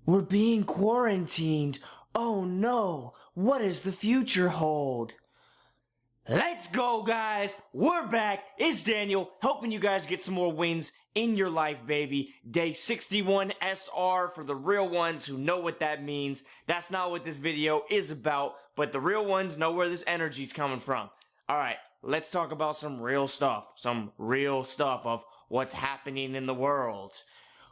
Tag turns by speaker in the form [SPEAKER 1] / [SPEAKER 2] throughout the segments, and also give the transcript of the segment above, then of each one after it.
[SPEAKER 1] We're being quarantined. Oh no, what does the future hold? Let's go, guys. We're back. It's Daniel, helping you guys get some more wins in your life, baby. Day 61 SR for the real ones who know what that means. That's not what this video is about, but the real ones know where this energy's coming from. Alright, let's talk about some real stuff. Some real stuff of what's happening in the world.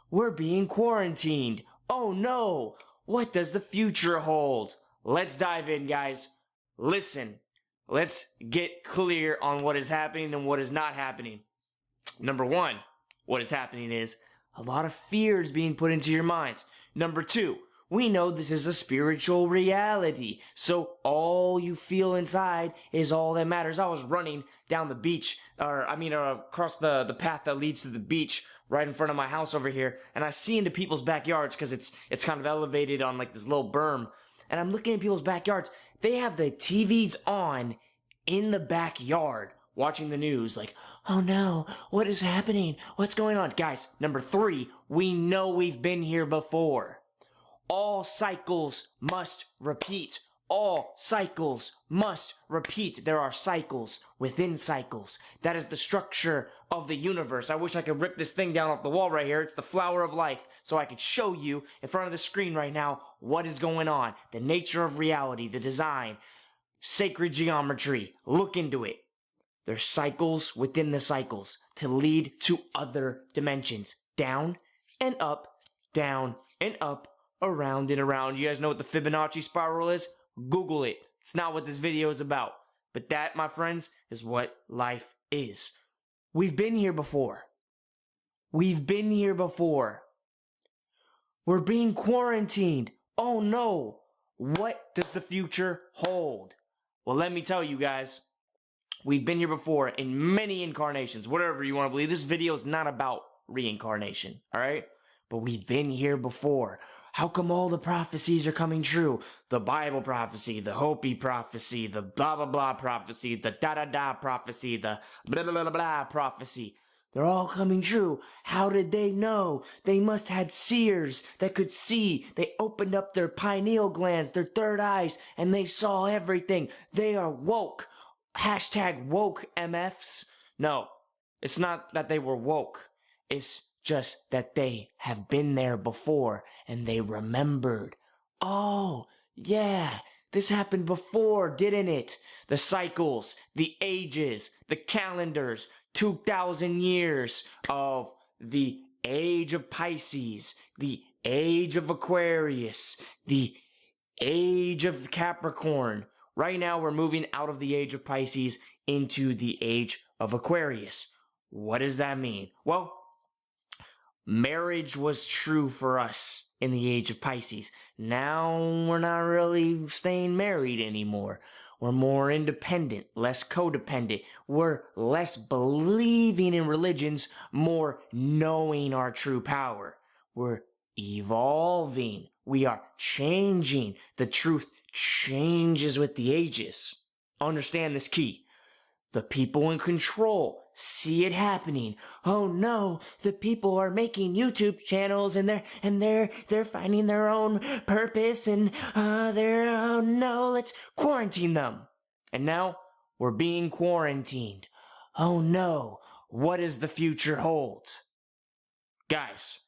[SPEAKER 1] We're being quarantined. Oh no, what does the future hold? Let's dive in, guys. Listen. Let's get clear on what is happening and what is not happening. Number one, what is happening is a lot of fears being put into your minds. Number two, we know this is a spiritual reality. So all you feel inside is all that matters. I was running down the beach, across the path that leads to the beach right in front of my house over here. And I see into people's backyards because it's kind of elevated on like this little berm. And I'm looking at people's backyards. They have the TVs on in the backyard watching the news like, oh no, what is happening? What's going on? Guys, number three, we know we've been here before. All cycles must repeat. All cycles must repeat. There are cycles within cycles. That is the structure of the universe. I wish I could rip this thing down off the wall right here. It's the flower of life. So I could show you in front of the screen right now what is going on. The nature of reality, the design, sacred geometry. Look into it. There's cycles within the cycles to lead to other dimensions. Down and up, around and around. You guys know what the Fibonacci spiral is? Google it. It's not what this video is about. But that, my friends, is what life is. We've been here before. We've been here before. We're being quarantined. Oh no. What does the future hold? Well, let me tell you guys. We've been here before in many incarnations. Whatever you want to believe. This video is not about reincarnation. Alright? But we've been here before. How come all the prophecies are coming true? The Bible prophecy, the Hopi prophecy, the blah blah blah prophecy, the da da da prophecy, the blah blah blah blah prophecy. They're all coming true. How did they know? They must have had seers that could see. They opened up their pineal glands, their third eyes, and they saw everything. They are woke. Hashtag woke MFs. No, it's not that they were woke. It's just that they have been there before and they remembered. Oh, yeah, this happened before, didn't it? The cycles, the ages, the calendars, 2,000 years of the age of Pisces, the age of Aquarius, the age of Capricorn. Right now we're moving out of the age of Pisces into the age of Aquarius. What does that mean? Well, marriage was true for us in the age of Pisces. Now we're not really staying married anymore. We're more independent, less codependent. We're less believing in religions, more knowing our true power. We're evolving. We are changing. The truth changes with the ages. Understand this key. The people in control see it happening. Oh no, the people are making YouTube channels and they're finding their own purpose and oh no, let's quarantine them. And now we're being quarantined. Oh no, what does the future hold? Guys,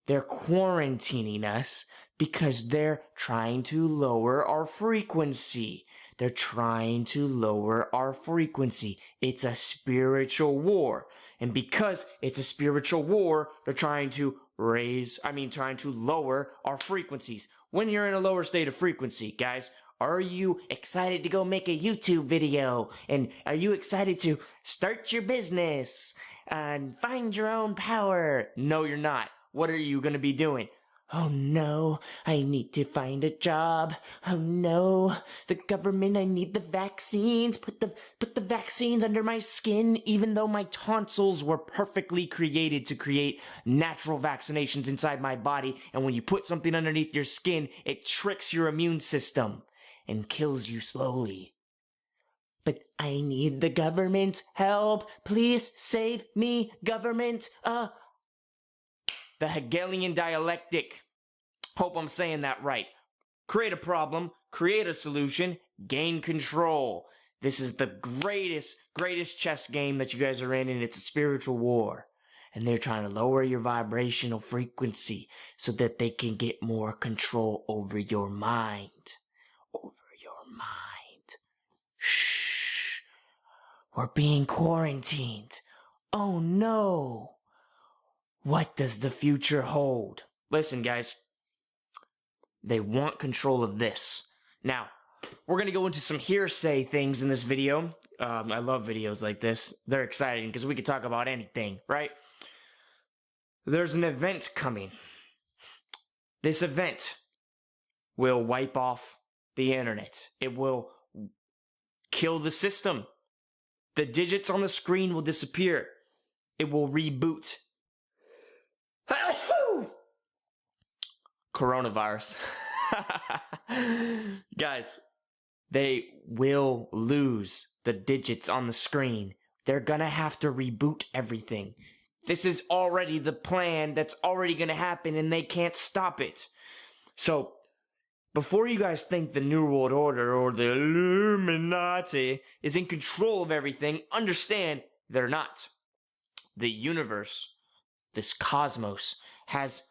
[SPEAKER 1] they're quarantining us because they're trying to lower our frequency. They're trying to lower our frequency. It's a spiritual war. And because it's a spiritual war, they're trying to lower our frequencies. When you're in a lower state of frequency, guys, are you excited to go make a YouTube video? And are you excited to start your business and find your own power? No, you're not. What are you going to be doing? Oh no, I need to find a job. Oh no, the government, I need the vaccines. Put the vaccines under my skin, even though my tonsils were perfectly created to create natural vaccinations inside my body. And when you put something underneath your skin, it tricks your immune system and kills you slowly. But I need the government help. Please save me, government. The Hegelian dialectic. Hope I'm saying that right. Create a problem, create a solution, gain control. This is the greatest chess game that you guys are in, and it's a spiritual war. And they're trying to lower your vibrational frequency so that they can get more control over your mind. Over your mind. Shh. We're being quarantined. Oh no. What does the future hold? Listen, guys. They want control of this. Now, we're going to go into some hearsay things in this video. I love videos like this. They're exciting because we can talk about anything, right? There's an event coming. This event will wipe off the internet. It will kill the system. The digits on the screen will disappear. It will reboot. Coronavirus. Guys, they will lose the digits on the screen. They're gonna have to reboot everything. This is already the plan that's already gonna happen, and they can't stop it. So, before you guys think the New World Order or the Illuminati is in control of everything, understand they're not. The universe, this cosmos, has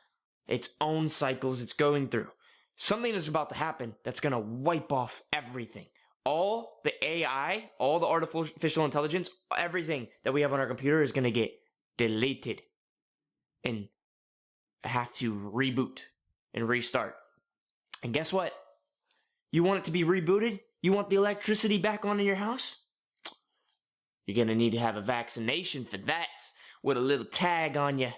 [SPEAKER 1] its own cycles it's going through. Something is about to happen that's going to wipe off everything. All the AI, all the artificial intelligence, everything that we have on our computer is going to get deleted and have to reboot and restart. And guess what? You want it to be rebooted? You want the electricity back on in your house? You're going to need to have a vaccination for that with a little tag on you.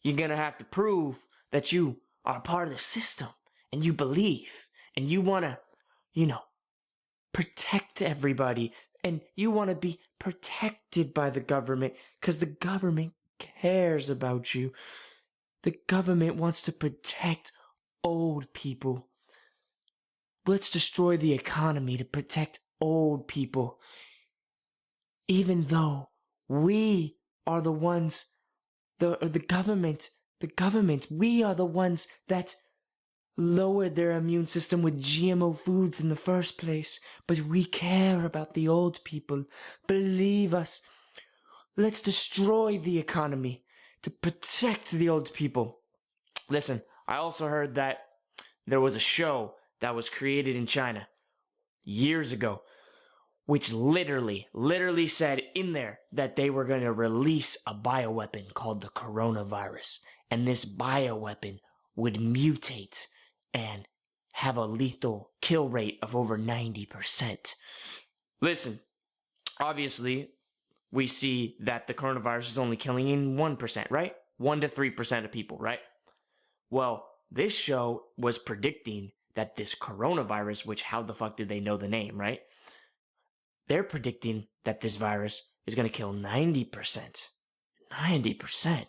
[SPEAKER 1] You're going to have to prove that you are part of the system and you believe and you want to, protect everybody and you want to be protected by the government because the government cares about you. The government wants to protect old people. Let's destroy the economy to protect old people. Even though we are the ones, the government, we are the ones that lowered their immune system with GMO foods in the first place. But we care about the old people. Believe us. Let's destroy the economy to protect the old people. Listen, I also heard that there was a show that was created in China years ago, which literally said in there that they were going to release a bioweapon called the coronavirus. And this bioweapon would mutate and have a lethal kill rate of over 90%. Listen, obviously, we see that the coronavirus is only killing in 1%, right? 1 to 3% of people, right? Well, this show was predicting that this coronavirus, which how the fuck did they know the name, right? They're predicting that this virus is going to kill 90%. 90%.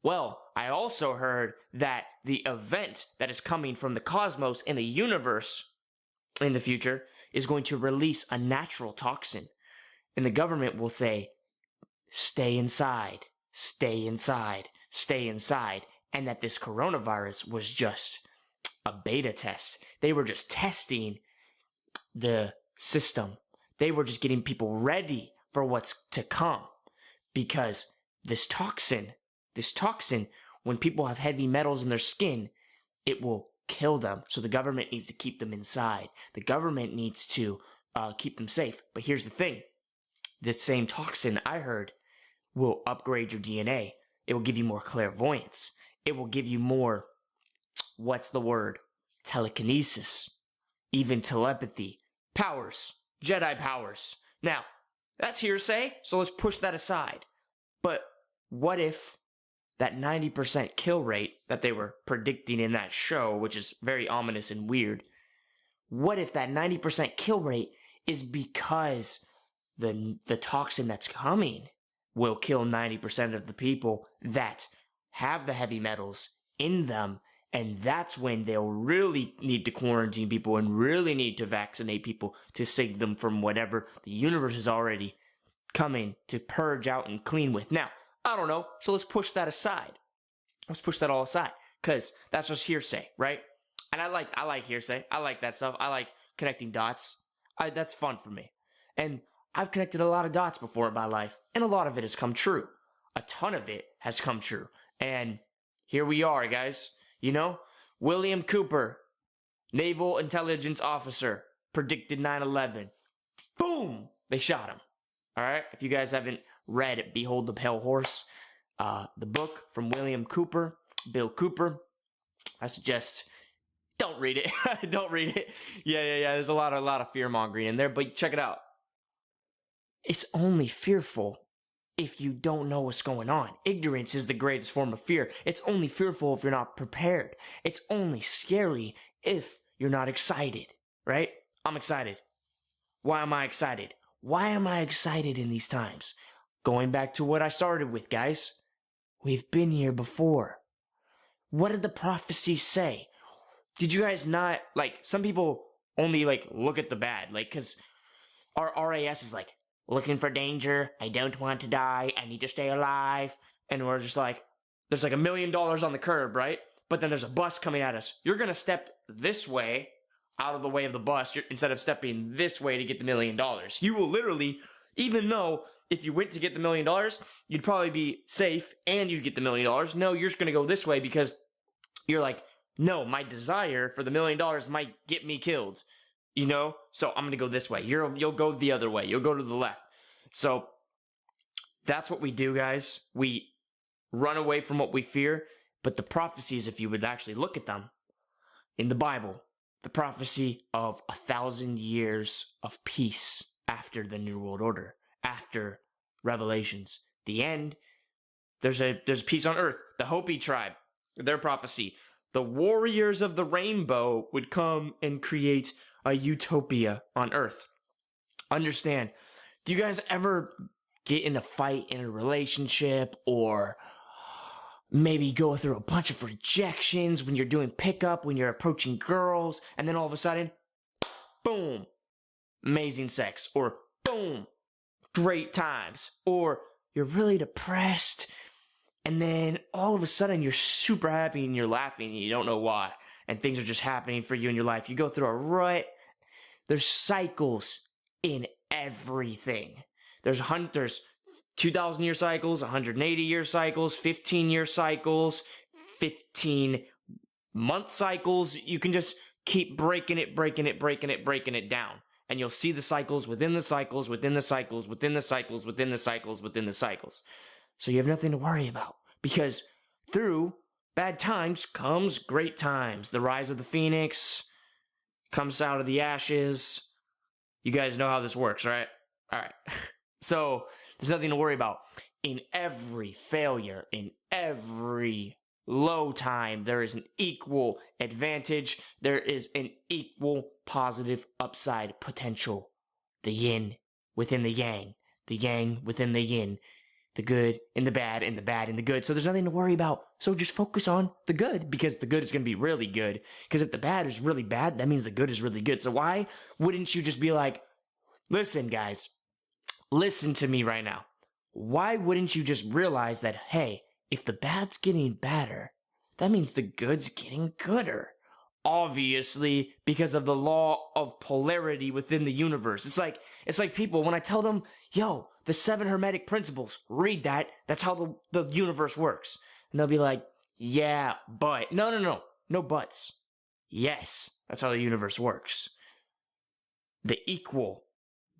[SPEAKER 1] Well, I also heard that the event that is coming from the cosmos and the universe in the future is going to release a natural toxin. And the government will say, stay inside, stay inside, stay inside. And that this coronavirus was just a beta test. They were just testing the system. They were just getting people ready for what's to come. Because this toxin, when people have heavy metals in their skin, it will kill them. So the government needs to keep them inside. The government needs to keep them safe. But here's the thing. This same toxin, I heard, will upgrade your DNA. It will give you more clairvoyance. It will give you more, telekinesis, even telepathy, powers, Jedi powers. Now, that's hearsay, so let's push that aside. But what if that 90% kill rate that they were predicting in that show, which is very ominous and weird, what if that 90% kill rate is because the toxin that's coming will kill 90% of the people that have the heavy metals in them, and that's when they'll really need to quarantine people and really need to vaccinate people to save them from whatever the universe is already coming to purge out and clean with. Now, I don't know, so let's push that aside. Let's push that all aside, because that's just hearsay, right? And I like hearsay. I like that stuff. I like connecting dots. That's fun for me. And I've connected a lot of dots before in my life, and a lot of it has come true. A ton of it has come true. And here we are, guys. You know, William Cooper, Naval Intelligence Officer, predicted 9/11. Boom! They shot him. All right? If you guys haven't read Behold the Pale Horse, the book from William Cooper, Bill Cooper, I suggest don't read it. Don't read it. Yeah. There's a lot of fear-mongering in there, but check it out. It's only fearful if you don't know what's going on. Ignorance is the greatest form of fear. It's only fearful if you're not prepared. It's only scary if you're not excited, right? I'm excited. Why am I excited? Why am I excited in these times? Going back to what I started with, guys. We've been here before. What did the prophecies say? Did you guys not, some people only, look at the bad, because our RAS is looking for danger, I don't want to die, I need to stay alive, and we're just there's $1 million on the curb, right? But then there's a bus coming at us. You're gonna step this way, out of the way of the bus, instead of stepping this way to get the $1 million. You will literally, even though if you went to get the $1 million, you'd probably be safe and you'd get the $1 million. No, you're just gonna go this way because you're no, my desire for the $1 million might get me killed. You know? So I'm gonna go this way. You'll go the other way. You'll go to the left. So that's what we do, guys. We run away from what we fear. But the prophecies, if you would actually look at them in the Bible, the prophecy of 1,000 years of peace after the New World Order, after Revelations, the end, there's peace on earth. The Hopi tribe, their prophecy, the warriors of the rainbow would come and create a utopia on earth. Understand, do you guys ever get in a fight in a relationship, or maybe go through a bunch of rejections when you're doing pickup, when you're approaching girls, and then all of a sudden, boom, amazing sex, or boom, great times, or you're really depressed, and then all of a sudden you're super happy and you're laughing and you don't know why, and things are just happening for you in your life. You go through a rut. There's cycles in everything. There's 2,000-year cycles, 180-year cycles, 15-year cycles, 15-month cycles. You can just keep breaking it down. And you'll see the cycles within the cycles, within the cycles, within the cycles, within the cycles, within the cycles. So you have nothing to worry about, because through bad times comes great times. The rise of the phoenix comes out of the ashes. You guys know how this works, right? All right. So there's nothing to worry about. In every failure, in every low time, there is an equal advantage. There is an equal positive upside potential. The yin within the yang within the yin, the good in the bad, and the bad in the good. So there's nothing to worry about. So just focus on the good, because the good is going to be really good. Because if the bad is really bad, that means the good is really good. So why wouldn't you just be listen, guys, listen to me right now. Why wouldn't you just realize that, hey, if the bad's getting badder, that means the good's getting gooder? Obviously, because of the law of polarity within the universe. It's like people, when I tell them, yo, the 7 Hermetic Principles, read that. That's how the universe works. And they'll be like, yeah, but. No buts. Yes, that's how the universe works. The equal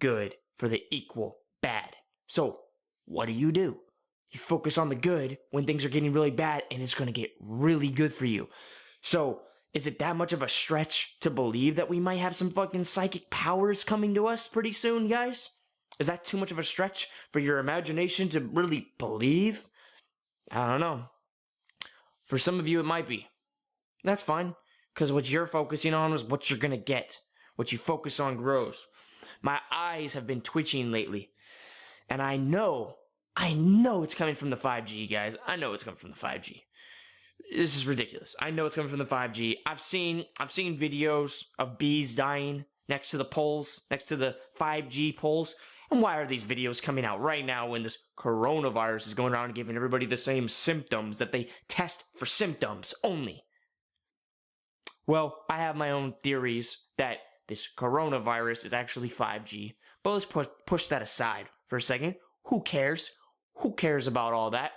[SPEAKER 1] good for the equal bad. So, what do? You focus on the good when things are getting really bad, and it's going to get really good for you. So, is it that much of a stretch to believe that we might have some fucking psychic powers coming to us pretty soon, guys? Is that too much of a stretch for your imagination to really believe? I don't know. For some of you, it might be. That's fine, because what you're focusing on is what you're going to get. What you focus on grows. My eyes have been twitching lately, and I know it's coming from the 5G, guys. I know it's coming from the 5G. This is ridiculous. I know it's coming from the 5G. I've seen videos of bees dying next to the poles, next to the 5G poles, And why are these videos coming out right now when this coronavirus is going around and giving everybody the same symptoms that they test for symptoms only? Well, I have my own theories that this coronavirus is actually 5G, but let's push that aside for a second. Who cares? Who cares about all that?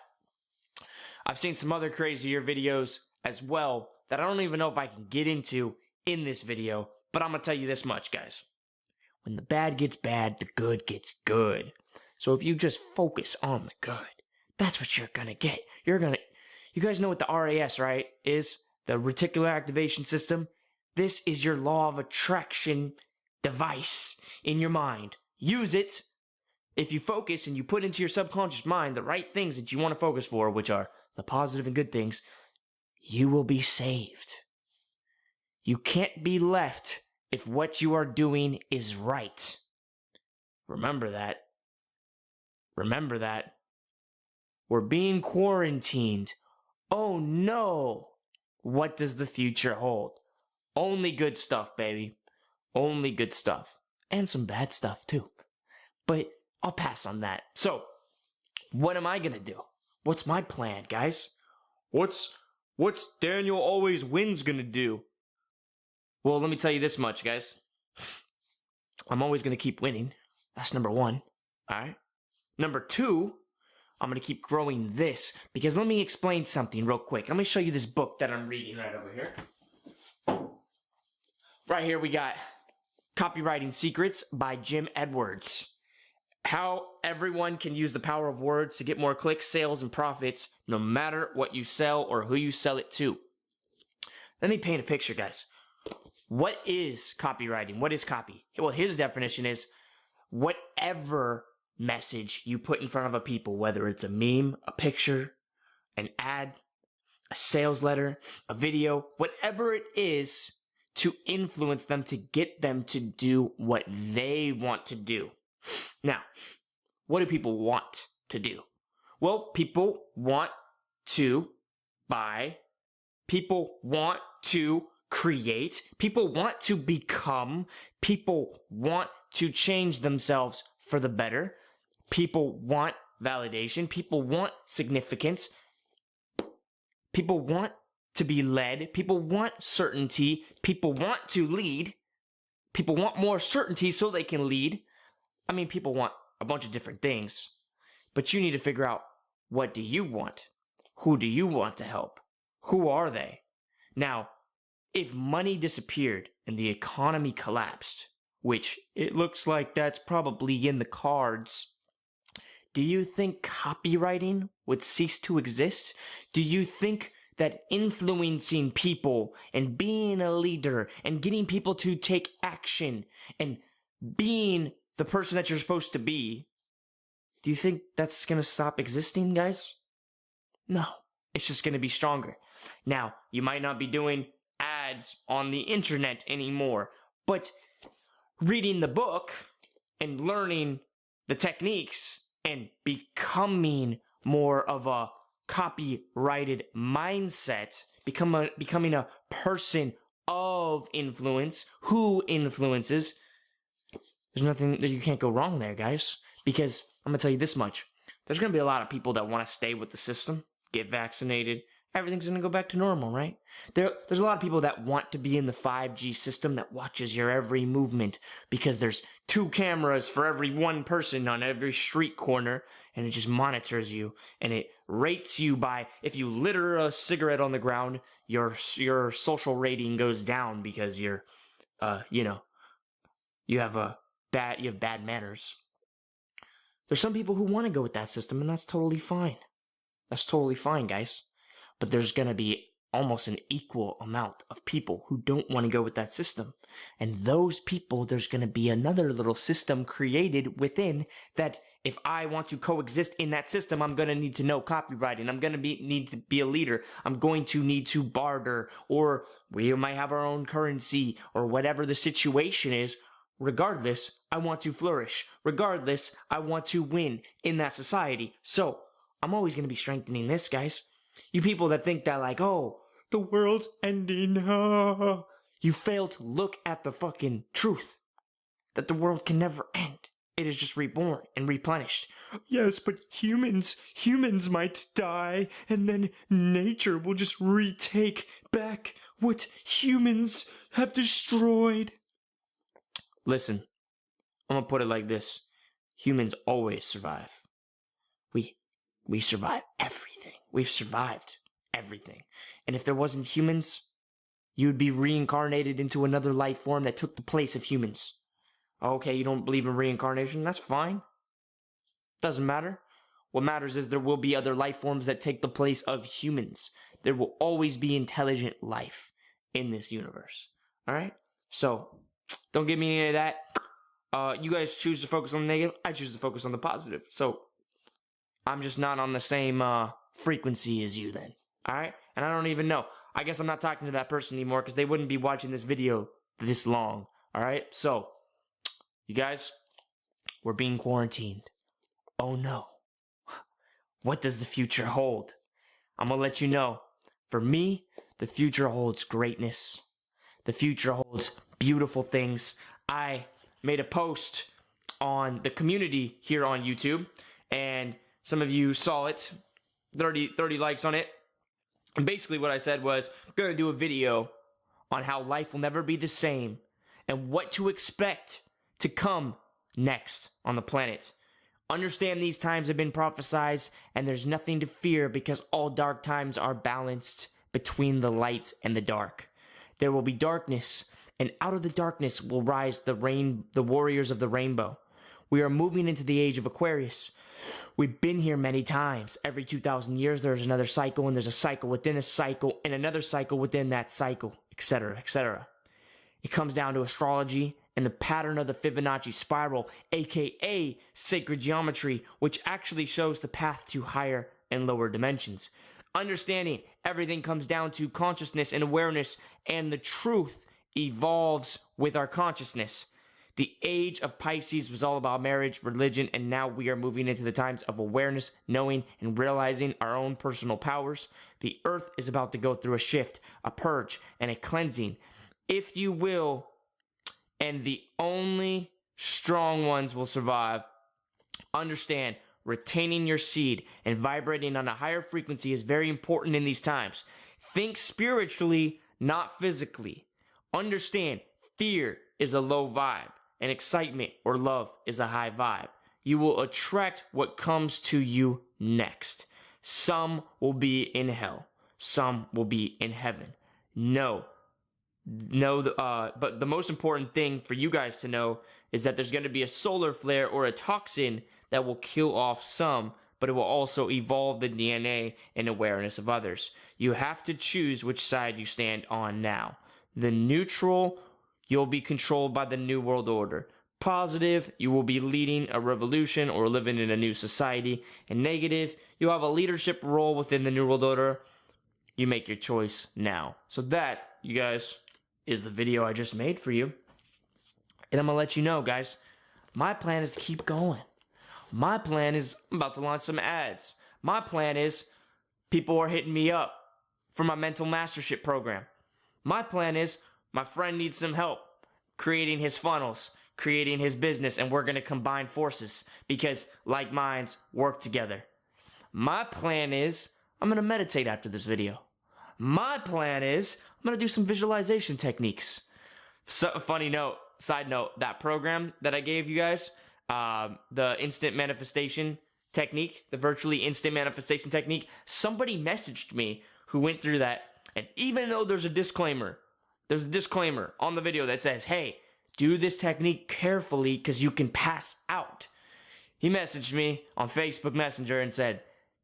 [SPEAKER 1] I've seen some other crazier videos as well that I don't even know if I can get into in this video, but I'm going to tell you this much, guys. When the bad gets bad, the good gets good. So if you just focus on the good, that's what you're going to get. You guys know what the RAS, right, is? The reticular activation system. This is your law of attraction device in your mind. Use it. If you focus and you put into your subconscious mind the right things that you want to focus for, which are the positive and good things, you will be saved. You can't be left if what you are doing is right. Remember that. Remember that. We're being quarantined. Oh no! What does the future hold? Only good stuff, baby. Only good stuff. And some bad stuff, too. But I'll pass on that. So, what am I gonna do? What's my plan, guys? What's Daniel Always Wins gonna do? Well, let me tell you this much, guys. I'm always gonna keep winning. That's number one. Alright? Number two, I'm going to keep growing this, because let me explain something real quick. Let me show you this book that I'm reading right over here. Right here we got Copywriting Secrets by Jim Edwards. How everyone can use the power of words to get more clicks, sales, and profits, no matter what you sell or who you sell it to. Let me paint a picture, guys. What is copywriting? What is copy? Well, his definition is whatever message you put in front of a people, whether it's a meme, a picture, an ad, a sales letter, a video, whatever it is, to influence them, to get them to do what they want to do. Now, what do people want to do? Well, people want to buy, people want to create, people want to become, people want to change themselves for the better. People want validation. People want significance. People want to be led. People want certainty. People want to lead. People want more certainty so they can lead. I mean, people want a bunch of different things. But you need to figure out, what do you want? Who do you want to help? Who are they? Now, if money disappeared and the economy collapsed, which it looks like that's probably in the cards, do you think copywriting would cease to exist? Do you think that influencing people and being a leader and getting people to take action and being the person that you're supposed to be, do you think that's going to stop existing, guys? No, it's just going to be stronger. Now, you might not be doing ads on the internet anymore, but reading the book and learning the techniques and becoming more of a copyrighted mindset, becoming a person of influence who influences, there's nothing that you can't go wrong there, guys. Because I'm going to tell you this much. There's going to be a lot of people that want to stay with the system, get vaccinated. Everything's going to go back to normal, right? There's a lot of people that want to be in the 5G system that watches your every movement, because there's 2 cameras for every one person on every street corner, and it just monitors you, and it rates you by, if you litter a cigarette on the ground, your social rating goes down because you're, you have bad manners. There's some people who want to go with that system, and that's totally fine. That's totally fine, guys. But there's going to be almost an equal amount of people who don't want to go with that system. And those people, there's going to be another little system created within that if I want to coexist in that system, I'm going to need to know copywriting. I'm going to need to be a leader. I'm going to need to barter, or we might have our own currency, or whatever the situation is. Regardless, I want to flourish. Regardless, I want to win in that society. So I'm always going to be strengthening this, guys. You people that think that, like, oh, the world's ending, you fail to look at the fucking truth. That the world can never end. it is just reborn and replenished.
[SPEAKER 2] Yes, but humans might die, and then nature will just retake back what humans have destroyed.
[SPEAKER 1] Listen, I'm gonna put it like this. Humans always survive. We survive everything. We've survived everything. And if there wasn't humans, you'd be reincarnated into another life form that took the place of humans. Okay, you don't believe in reincarnation? That's fine. Doesn't matter. What matters is there will be other life forms that take the place of humans. There will always be intelligent life in this universe. Alright? So, don't give me any of that. You guys choose to focus on the negative. I choose to focus on the positive. So, I'm just not on the same frequency as you then. Alright? And I don't even know. I guess I'm not talking to that person anymore because they wouldn't be watching this video this long. Alright? So, you guys, we're being quarantined. Oh no. What does the future hold? I'm gonna let you know. For me, the future holds greatness. The future holds beautiful things. I made a post on the community here on YouTube, and some of you saw it. 30 likes on it. And basically what I said was, I'm gonna do a video on how life will never be the same and what to expect to come next on the planet. Understand these times have been prophesized, and there's nothing to fear because all dark times are balanced between the light and the dark. There will be darkness, and out of the darkness will rise the warriors of the rainbow. We are moving into the age of Aquarius. We've been here many times. Every 2,000 years there's another cycle, and there's a cycle within a cycle, and another cycle within that cycle, etc., etc. It comes down to astrology and the pattern of the Fibonacci spiral, aka sacred geometry, which actually shows the path to higher and lower dimensions. Understanding everything comes down to consciousness and awareness, and the truth evolves with our consciousness. The age of Pisces was all about marriage, religion, and now we are moving into the times of awareness, knowing, and realizing our own personal powers. The earth is about to go through a shift, a purge, and a cleansing, if you will, and the only strong ones will survive. Understand, retaining your seed and vibrating on a higher frequency is very important in these times. Think spiritually, not physically. Understand, fear is a low vibe, and excitement or love is a high vibe. You will attract what comes to you next. Some will be in hell. Some will be in heaven. But the most important thing for you guys to know is that there's going to be a solar flare or a toxin that will kill off some, but it will also evolve the DNA and awareness of others. You have to choose which side you stand on now. The neutral, you'll be controlled by the New World Order. Positive, you will be leading a revolution or living in a new society. And negative, you'll have a leadership role within the New World Order. You make your choice now. So that, you guys, is the video I just made for you. And I'm gonna let you know, guys, my plan is to keep going. My plan is, I'm about to launch some ads. My plan is, people are hitting me up for my mental mastership program. My plan is, my friend needs some help creating his funnels, creating his business, and we're gonna combine forces because like minds work together. My plan is, I'm gonna meditate after this video. My plan is, I'm going to do some visualization techniques. So, side note, that program that I gave you guys, the instant manifestation technique, the virtually instant manifestation technique, somebody messaged me who went through that, and even though there's a disclaimer on the video that says, hey, do this technique carefully because you can pass out. He messaged me on Facebook Messenger and said,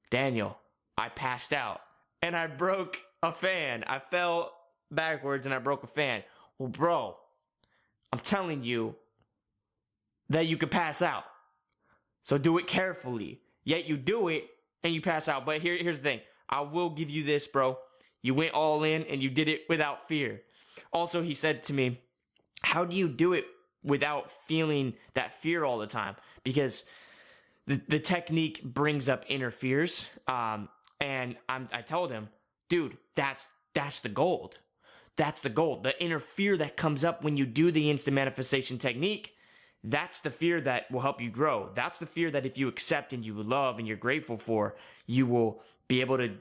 [SPEAKER 1] Daniel, I passed out, and I broke a fan. I fell backwards and I broke a fan. Well, bro, I'm telling you that you could pass out. So do it carefully. Yet you do it and you pass out. But here's the thing. I will give you this, bro. You went all in and you did it without fear. Also, he said to me, how do you do it without feeling that fear all the time? Because the technique brings up inner fears. And I told him, dude, that's the gold. That's the gold. The inner fear that comes up when you do the instant manifestation technique, that's the fear that will help you grow. That's the fear that if you accept and you love and you're grateful for, you will be able to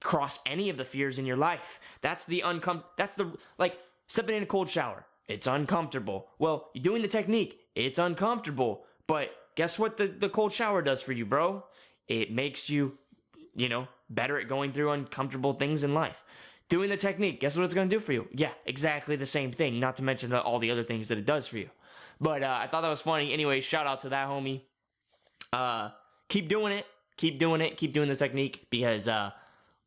[SPEAKER 1] cross any of the fears in your life. That's the like stepping in a cold shower. It's uncomfortable. Well, you're doing the technique. It's uncomfortable. But guess what the cold shower does for you, bro? It makes you, better at going through uncomfortable things in life. Doing the technique, guess what it's going to do for you? Yeah, exactly the same thing, not to mention all the other things that it does for you. But I thought that was funny. Anyway, shout out to that homie. Keep doing it. Keep doing it. Keep doing the technique because I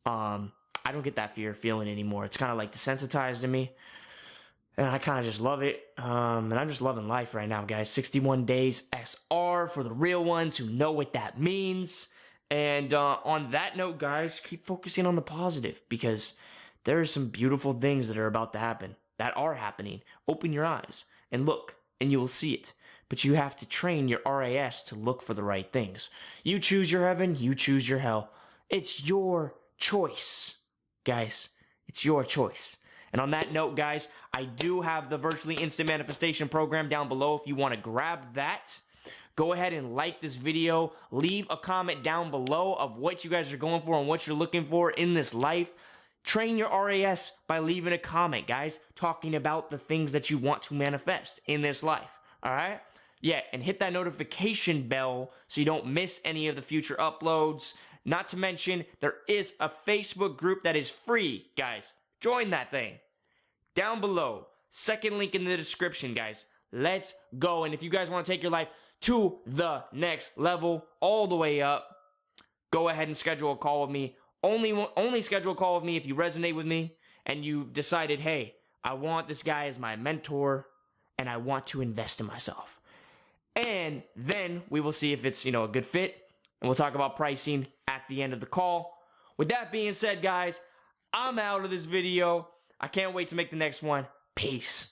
[SPEAKER 1] don't get that fear feeling anymore. It's kind of like desensitized to me. And I kind of just love it. And I'm just loving life right now, guys. 61 days SR for the real ones who know what that means. And on that note, guys, keep focusing on the positive because there are some beautiful things that are about to happen, that are happening. Open your eyes and look, and you will see it. But you have to train your RAS to look for the right things. You choose your heaven, you choose your hell. It's your choice, guys. It's your choice. And on that note, guys, I do have the Virtually Instant Manifestation program down below if you want to grab that. Go ahead and like this video. Leave a comment down below of what you guys are going for and what you're looking for in this life. Train your RAS by leaving a comment, guys, talking about the things that you want to manifest in this life. All right? Yeah, and hit that notification bell so you don't miss any of the future uploads. Not to mention, there is a Facebook group that is free, guys. Join that thing. Down below. Second link in the description, guys. Let's go. And if you guys want to take your life to the next level, all the way up, go ahead and schedule a call with me. Only schedule a call with me if you resonate with me and you've decided, hey, I want this guy as my mentor and I want to invest in myself. And then we will see if it's, a good fit. And we'll talk about pricing at the end of the call. With that being said, guys, I'm out of this video. I can't wait to make the next one. Peace.